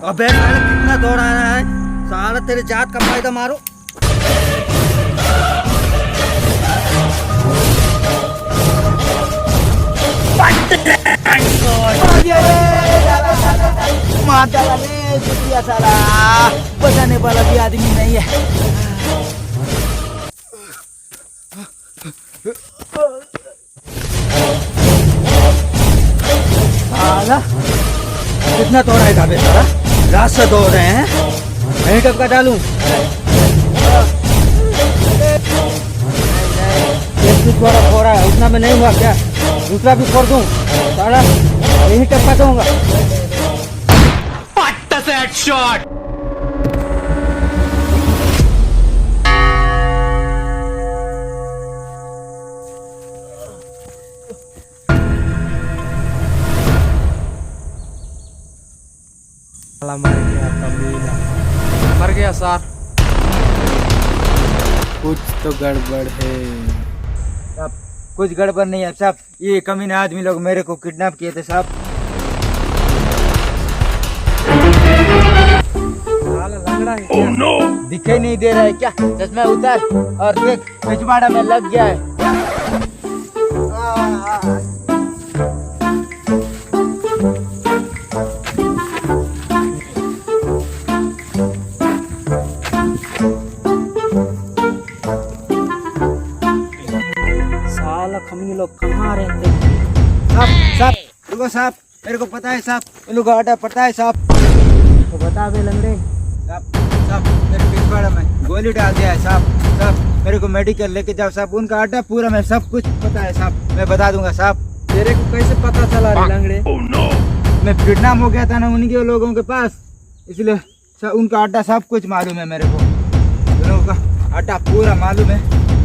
अबे साले कितना दौड़ा रहा है साला, तेरे जात का फायदा मारो। साला बचाने वाला भी आदमी नहीं है। साला कितना दौड़ा है ढाबे साला, रात से दौड़ रहे हैं। यहीं टपका डालूं? एक भी थोड़ा फोड़ा है, उतना में नहीं हुआ क्या? दूसरा भी फोड़ दूं? साला यही टपका दूंगा। Headshot! मर गया कमीना, मर गया सर। कुछ तो गड़बड़ है साहब। कुछ गड़बड़ नहीं है साहब, ये कमीने आदमी लोग मेरे को किडनैप किए थे साहब। Oh no! दिखाई नहीं दे रहा है क्या? चश्मा उतार और देख, पिछवाड़ा में लग गया है। साला कमीने लोग कहाँ रहते हैं? साहब रुको साहब, मेरे को पता है साहब, इन लोगों का आटा पता है साहब। तो बता दे लंगड़े। साहब मेरे पिछवाड़ा में गोली डाल दिया है साहब। साहब मेरे को मेडिकल लेके जाओ साहब, उनका आटा पूरा मैं सब कुछ पता है साहब, मैं बता दूंगा साहब। तेरे को कैसे पता चला रे लंगड़े? Oh no! मैं किडनैप हो गया था ना उनके लोगों के पास, इसलिए उनका आटा सब कुछ मालूम है मेरे को, उन लोगों का आटा पूरा मालूम है।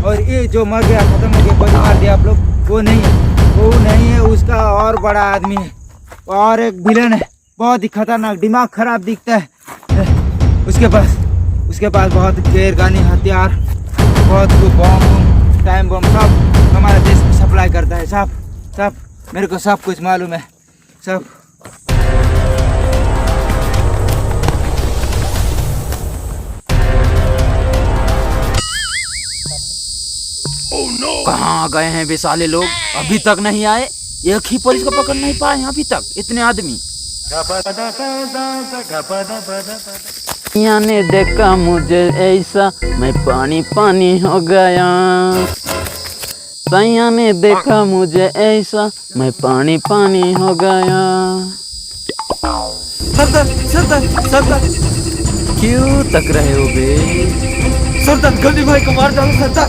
और ये जो मर गया खत्म हो गया, गोली मार दिया आप लोग, वो नहीं है, उसका और बड़ा आदमी है, और एक विलन है, बहुत ही खतरनाक, दिमाग खराब दिखता है। उसके पास बहुत गैरगानी हथियार, बहुत कुछ बम टाइम बम सब हमारे देश में सप्लाई करता है साहब। मेरे को सब कुछ मालूम है सब। Oh no! कहाँ गए हैं वे साले लोग? अभी तक नहीं आए। एक ही पुलिस को पकड़ नहीं पाए अभी तक, इतने आदमी। यहाँ ने देखा मुझे ऐसा, मैं पानी पानी हो गया। सैया ने देखा मुझे ऐसा, मैं पानी पानी हो गया। सरदार क्यों तक रहे हो बे? सरदार गली भाई को मार डालो सरदार।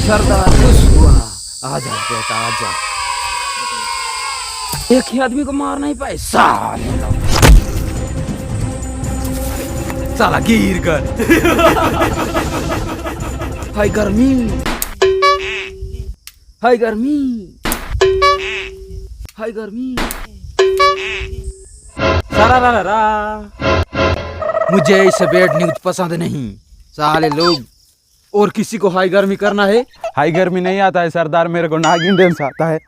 सरदार खुश हुआ। आजा बेटा आजा। एक ही आदमी को मार नहीं पाए साला गिर कर। हाय गर्मी, हाय गर्मी, हाय गर्मी। सारा मुझे ऐसे बैड न्यूज पसंद नहीं साले लोग। और किसी को हाई गर्मी करना है? हाई गर्मी नहीं आता है सरदार, मेरे को नागिन डांस आता है।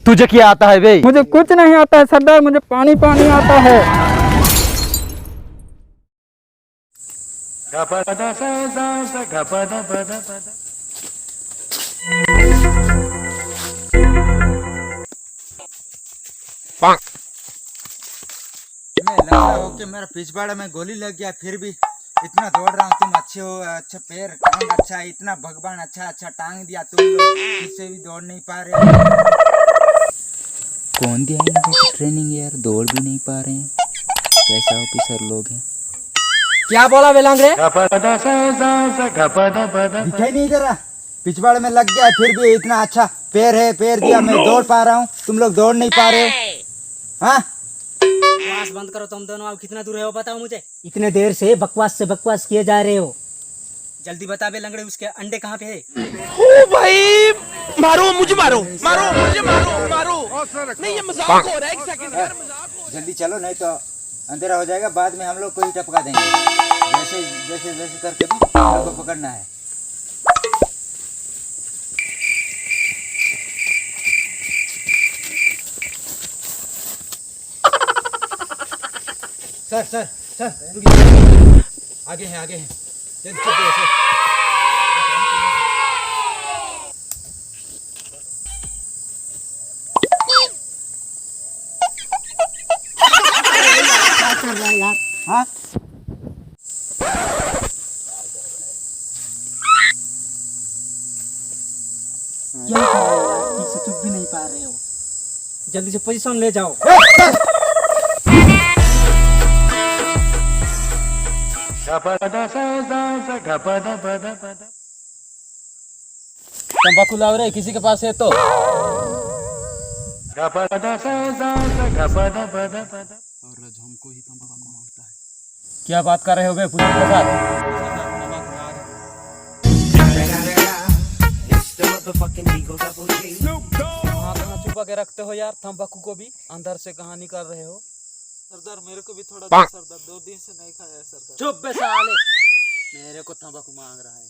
तुझे क्या आता है बे? मुझे कुछ नहीं आता है सरदार, मुझे पानी पानी आता है। मैं लगा हो कि मेरा पिछवाड़ा में गोली लग गया, फिर भी इतना दौड़ रहा हूँ। तुम अच्छे हो, अच्छा पैर टांग अच्छा है, इतना भगवान अच्छा टांग दिया, तुम लोग इससे भी दौड़ नहीं पा रहे। कौन दिया इनको ट्रेनिंग यार, दौड़ भी नहीं पा रहे हैं, कैसा ऑफिसर लोग हैं। क्या बोला बेलांगड़े? दिखाई नहीं दे रहा, पिछवाड़े में लग गया है, फिर भी इतना अच्छा पैर है, पैर दिया, मैं दौड़ पा रहा हूँ, तुम लोग दौड़ नहीं पा रहे हो। हाँ बकवास बंद करो तुम दोनों। अब कितना दूर है वो बताओ मुझे। इतने देर से बकवास किए जा रहे हो, जल्दी बता बे लंगड़े, उसके अंडे कहाँ पे है? ओ भाई मारो मुझे, मारो मुझे, मारो। नहीं ये मजाक हो रहा है, एक सेकंड यार, मजाक हो रहा है। जल्दी चलो नहीं तो अंधेरा हो जाएगा, बाद में हम लोग को ही टपका देंगे। जैसे करके भी हम लोग को पकड़ना है। सर सर सर रुकिए, आगे हैं जल्दी चलते हैं सर। क्या कर रहा है यार? हाँ क्या कर रहे हो यार? ठीक से चुप भी नहीं पा रहे हो। जल्दी से पोजीशन ले जाओ। तंबाकू लाओ रे, किसी के पास है तो। और हमको ही तंबाकू मांगता है। क्या बात कर रहे हो बे पुलिस के साथ? कहाँ छुपा के रखते हो यार तंबाकू को भी? अंदर से कहाँ निकाल रहे हो? सरदार मेरे को भी थोड़ा दो सरदार, 2 दिन से नहीं खाया है सरदार। चुप बे साले, मेरे को तंबाकू मांग रहा है।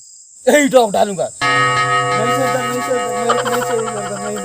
यही टॉक डालूंगा। नहीं सरदार, नहीं सरदार, मेरे को नहीं चाहिए सरदार, नहीं।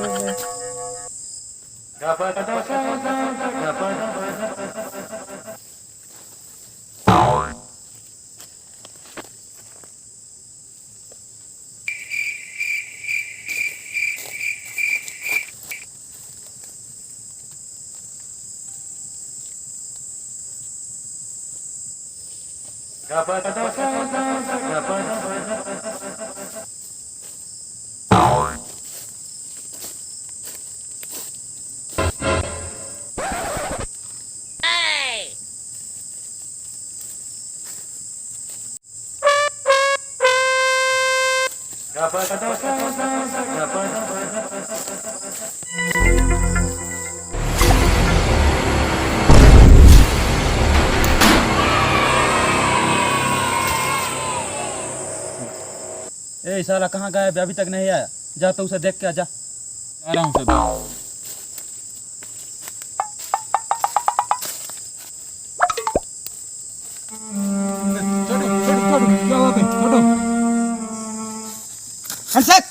ए साला कहाँ गया? अभी तक नहीं आया। जा तो उसे देख के आ जा। आ रहा हूँ सरदार। छोड़ो क्या हुआ बे? छोड़ो हंसक।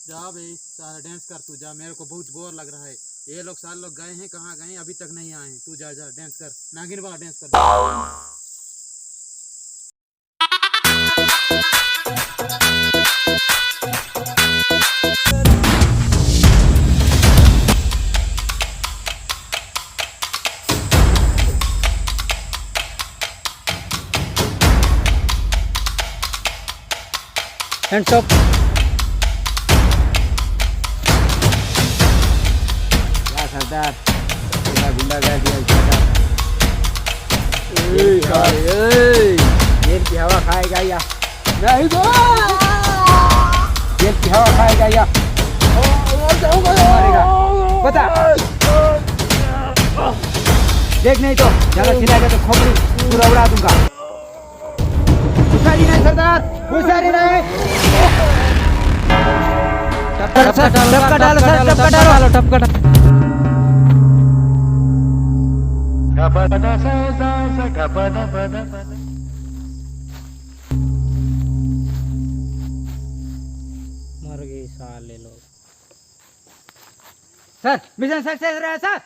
जा भाई सारा डांस कर तू, जा। मेरे को बहुत बोर लग रहा है। ये लोग सारे लोग गए हैं, कहाँ गए हैं? अभी तक नहीं आए हैं। तू जा डांस कर, नागिन वाला डांस कर। Hands up. क्या सरदार पूरा गुंडागर्दी है सरदार। जेल की हवा खाएगा या नहीं? तो जेल की हवा खाएगा या मारेगा? बता। देख नहीं तो ज्यादा चिल्लाएगा तो खोपड़ी पूरा उड़ा दूंगा। हुशारी नहीं सरदार, हुशारी नहीं। टपका डालो सर, टपका डालो, टपका डालो। मर गए साले लोग। सर मिशन सक्सेस रहा सर।